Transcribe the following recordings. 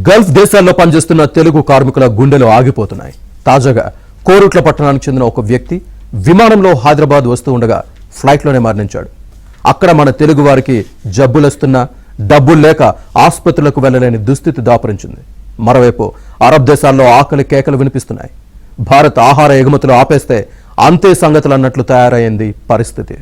Gulf దేశాల్లో పనిచేస్తున్న తెలుగు కార్మికుల గుండెలు ఆగిపోతున్నాయి. తాజాగా కోరుట్ల పట్టణానికి చెందిన ఒక వ్యక్తి విమానంలో హైదరాబాద్ వస్తూ ఉండగా ఫ్లైట్లోనే మరణించాడు. అక్కడ మన తెలుగు వారికి జబ్బులొస్తున్నా డబ్బులు లేక ఆసుపత్రులకు వెళ్లలేని దుస్థితి దాపురించింది. మరోవైపు అరబ్ దేశాల్లో ఆకలి కేకలు వినిపిస్తున్నాయి. భారత్ ఆహార ఎగుమతులు ఆపేస్తే అంతే సంగతులు అన్నట్లు తయారైంది పరిస్థితి.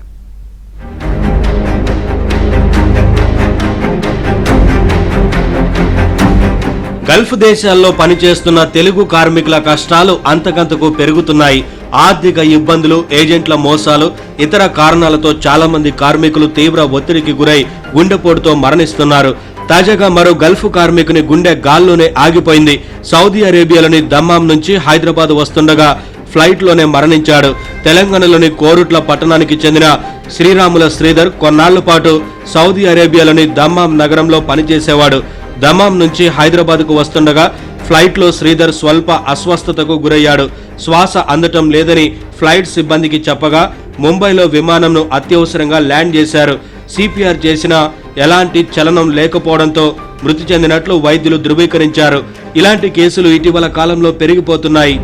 గల్ఫ్ దేశాల్లో పనిచేస్తున్న తెలుగు కార్మికుల కష్టాలు అంతకంతకు పెరుగుతున్నాయి. ఆర్థిక ఇబ్బందులు, ఏజెంట్ల మోసాలు, ఇతర కారణాలతో చాలా మంది కార్మికులు తీవ్ర ఒత్తిడికి గురై గుండెపోటుతో మరణిస్తున్నారు. తాజాగా మరో గల్ఫ్ కార్మికుని గుండె గాల్లోనే ఆగిపోయింది. సౌదీ అరేబియాలోని దమ్మాం నుంచి హైదరాబాద్ వస్తుండగా ఫ్లైట్లోనే మరణించాడు. తెలంగాణలోని కోరుట్ల పట్టణానికి చెందిన శ్రీరాముల శ్రీధర్ కొన్నాళ్ల పాటు సౌదీ అరేబియాలోని దమ్మాం నగరంలో పనిచేసేవాడు. దమ్మాం నుంచి హైదరాబాద్కు వస్తుండగా ఫ్లైట్లో శ్రీధర్ స్వల్ప అస్వస్థతకు గురయ్యాడు. శ్వాస అందటం లేదని ఫ్లైట్ సిబ్బందికి చెప్పగా ముంబైలో విమానంను అత్యవసరంగా ల్యాండ్ చేశారు. సిపిఆర్ చేసినా ఎలాంటి చలనం లేకపోవడంతో మృతి చెందినట్లు వైద్యులు ధృవీకరించారు. ఇలాంటి కేసులు ఇటీవల కాలంలో పెరిగిపోతున్నాయి.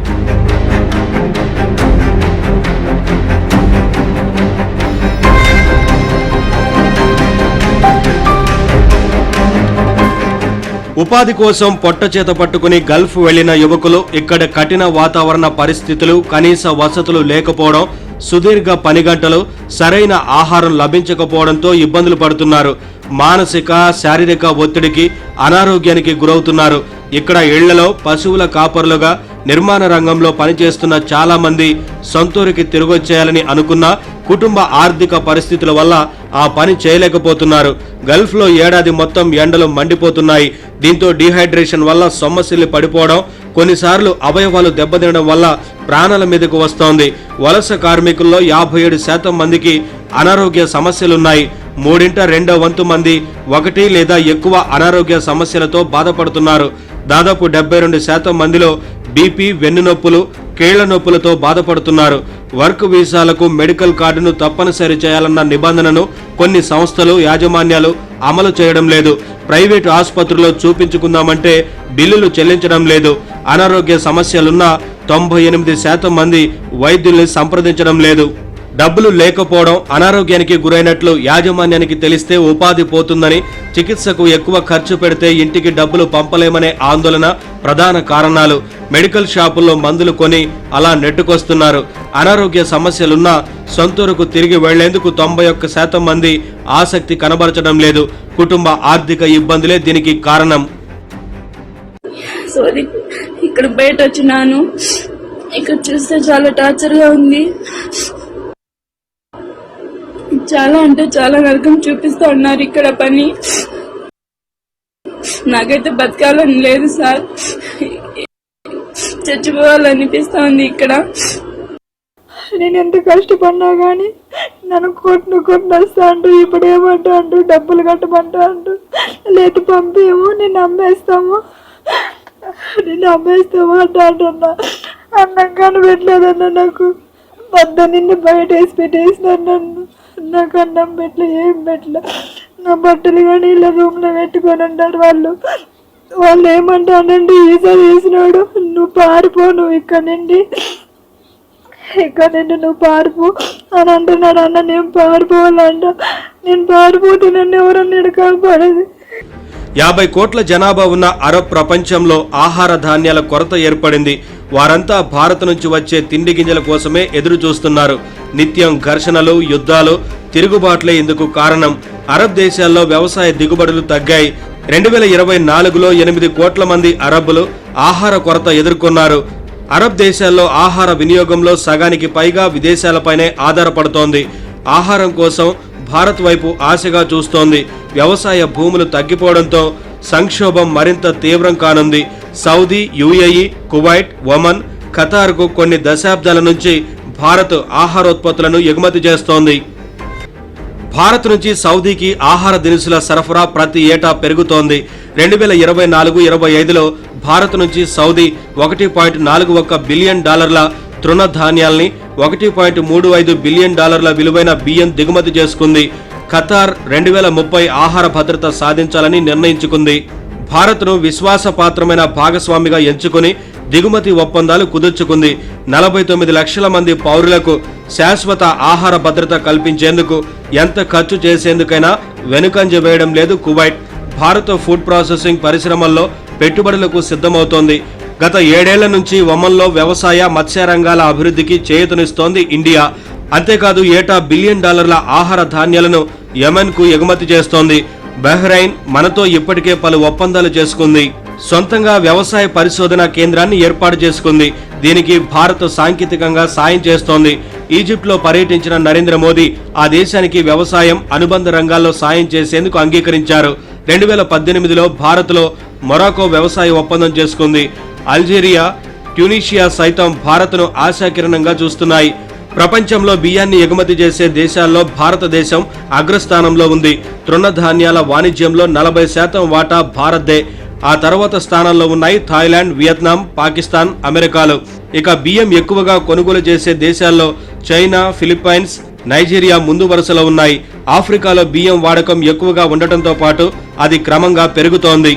ఉపాధి కోసం పొట్ట చేత పట్టుకుని గల్ఫ్ వెళ్లిన యువకులు ఇక్కడ కఠిన వాతావరణ పరిస్థితులు, కనీస వసతులు లేకపోవడం, సుదీర్ఘ పని గంటలు, సరైన ఆహారం లభించకపోవడంతో ఇబ్బందులు పడుతున్నారు. మానసిక, శారీరక ఒత్తిడికి, అనారోగ్యానికి గురవుతున్నారు. ఇక్కడ ఇళ్లలో పశువుల కాపరులుగా, నిర్మాణ రంగంలో పనిచేస్తున్న చాలా మంది సొంతూరికి తిరిగొచ్చేయాలని అనుకున్న కుటుంబ ఆర్థిక పరిస్థితుల వల్ల ఆ పని చేయలేకపోతున్నారు. గల్ఫ్లో ఏడాది మొత్తం ఎండలు మండిపోతున్నాయి. దీంతో డీహైడ్రేషన్ వల్ల సొమ్మసిల్లి పడిపోవడం, కొన్నిసార్లు అవయవాలు దెబ్బతినడం వల్ల ప్రాణాల మీదకు వస్తోంది. వలస కార్మికుల్లో 57% మందికి అనారోగ్య సమస్యలున్నాయి. మూడింట 2వ వంతు మంది ఒకటి లేదా ఎక్కువ అనారోగ్య సమస్యలతో బాధపడుతున్నారు. దాదాపు 72% మందిలో బీపీ, వెన్నునొప్పులు, కీళ్ల నొప్పులతో బాధపడుతున్నారు. వర్క్ వీసాలకు మెడికల్ కార్డును తప్పనిసరి చేయాలన్న నిబంధనను కొన్ని సంస్థలు, యాజమాన్యాలు అమలు చేయడం లేదు. ప్రైవేటు ఆసుపత్రుల్లో చూపించుకుందామంటే బిల్లులు చెల్లించడం లేదు. అనారోగ్య సమస్యలున్న 98% మంది వైద్యుల్ని సంప్రదించడం లేదు. డబ్బులు లేకపోవడం, అనారోగ్యానికి గురైనట్లు యాజమాన్యానికి తెలిస్తే ఉపాధి పోతుందని, చికిత్సకు ఎక్కువ ఖర్చు పెడితే ఇంటికి డబ్బులు పంపలేమనే ఆందోళన ప్రధాన కారణాలు. మెడికల్ షాపుల్లో మందులు కొని అలా నెట్టుకొస్తున్నారు. అనారోగ్య సమస్యలున్నా సొంతూరుకు తిరిగి వెళ్లేందుకు 91% మంది ఆసక్తి కనబరచడం లేదు. కుటుంబ ఆర్థిక ఇబ్బందులే దీనికి కారణం. ఇక్కడ బయట వచ్చినాను, ఇక్కడ చూస్తే చాలా టార్చర్ గా ఉంది. చాలా అంటే చాలా నరకం చూపిస్తా ఉన్నారు ఇక్కడ పని. నాకైతే బతకాలని లేదు సార్, చచ్చిపోవాలనిపిస్తా ఉంది ఇక్కడ. నేను ఎంత కష్టపడినా కానీ నన్ను కొట్టినొస్తా అంటూ, ఇప్పుడు ఏమంటా అంటూ డబ్బులు కట్టమంటా అంటూ, లేదు పంపేమో నేను అమ్మేస్తాము అంటున్నా. అన్నం కానీ పెట్టలేదన్న, నాకు నిన్ను బయట వేసి పెట్టేసినారు. నాకు అన్నం పెట్టలే, ఏం పెట్టలే. నా బట్టలు కానీ ఇలా రూమ్ లో పెట్టుకొని ఉంటారు వాళ్ళు ఏమంటానండి, ఈసారి వేసినాడు నువ్వు పారిపో, నువ్వు ఇక్కడ నుండి నువ్వు పారిపో అని అంటున్నాడు. అన్న నేను పారిపోవాలంట, నేను పారిపోతే నన్ను ఎవరన్నా కాపాడేది. 50 కోట్ల జనాభా ఉన్న అరబ్ ప్రపంచంలో ఆహార ధాన్యాల కొరత ఏర్పడింది. వారంతా భారత్ నుంచి వచ్చే తిండి గింజల కోసమే ఎదురు చూస్తున్నారు. నిత్యం ఘర్షణలు, యుద్ధాలు, తిరుగుబాట్లే ఇందుకు కారణం. అరబ్ దేశాల్లో వ్యవసాయ దిగుబడులు తగ్గాయి. 2024లో 8 కోట్ల మంది అరబ్బులు ఆహార కొరత ఎదుర్కొన్నారు. అరబ్ దేశాల్లో ఆహార వినియోగంలో సగానికి పైగా విదేశాలపైనే ఆధారపడుతోంది. ఆహారం కోసం భారత్ వైపు ఆశగా చూస్తోంది. వ్యవసాయ భూములు తగ్గిపోవడంతో సంక్షోభం మరింత తీవ్రం కానుంది. సౌదీ, యుఏఈ, కువైట్, ఒమన్, ఖతార్కు కొన్ని దశాబ్దాల నుంచి భారత్ ఆహారోత్పత్తులను ఎగుమతి చేస్తోంది. భారత్ నుంచి సౌదీకి ఆహార దినుసుల సరఫరా ప్రతి ఏటా పెరుగుతోంది. 2024-25లో భారత్ నుంచి సౌదీ $1.41 బిలియన్ తృణధాన్యాల్ని, $1.35 బిలియన్ విలువైన బియ్యం దిగుమతి చేసుకుంది. ఖతార్ 2030 ఆహార భద్రత సాధించాలని నిర్ణయించుకుంది. భారత్ను విశ్వాసపాత్రమైన భాగస్వామిగా ఎంచుకుని దిగుమతి ఒప్పందాలు కుదుర్చుకుంది. 49 లక్షల మంది పౌరులకు శాశ్వత ఆహార భద్రత కల్పించేందుకు ఎంత ఖర్చు చేసేందుకైనా వెనుకంజ వేయడం లేదు కువైట్. భారత్ ఫుడ్ ప్రాసెసింగ్ పరిశ్రమల్లో పెట్టుబడులకు సిద్ధమవుతోంది. గత 7 ఏళ్ల నుంచి ఒమన్లో వ్యవసాయ మత్స్య రంగాల అభివృద్ధికి చేయూతనిస్తోంది ఇండియా. అంతేకాదు ఏటా $1 బిలియన్ ఆహార ధాన్యాలను యెమెన్కు ఎగుమతి చేస్తోంది. బహ్రెయిన్ మనతో ఇప్పటికే పలు ఒప్పందాలు చేసుకుంది. సొంతంగా వ్యవసాయ పరిశోధన కేంద్రాన్ని ఏర్పాటు చేసుకుంది. దీనికి భారత్ సాంకేతికంగా సాయం చేస్తోంది. ఈజిప్ట్లో పర్యటించిన నరేంద్ర మోదీ ఆ దేశానికి వ్యవసాయం, అనుబంధ రంగాల్లో సాయం చేసేందుకు అంగీకరించారు. 2018లో భారత్లో మొరాకో వ్యవసాయ ఒప్పందం చేసుకుంది. అల్జీరియా, ట్యునీషియా సైతం భారత్ను ఆశాకిరణంగా చూస్తున్నాయి. ప్రపంచంలో బియ్యాన్ని ఎగుమతి చేసే దేశాల్లో భారతదేశం అగ్రస్థానంలో ఉంది. తృణధాన్యాల వాణిజ్యంలో 40% వాటా భారత్దే. ఆ తర్వాత స్థానంలో ఉన్నాయి థాయిలాండ్, వియత్నాం, పాకిస్తాన్, అమెరికాలు. ఇక బియ్యం ఎక్కువగా కొనుగోలు చేసే దేశాల్లో చైనా, ఫిలిప్పైన్స్, నైజీరియా ముందు వరుసలో ఉన్నాయి. ఆఫ్రికాలో బియ్యం వాడకం ఎక్కువగా ఉండటంతో పాటు అది క్రమంగా పెరుగుతోంది.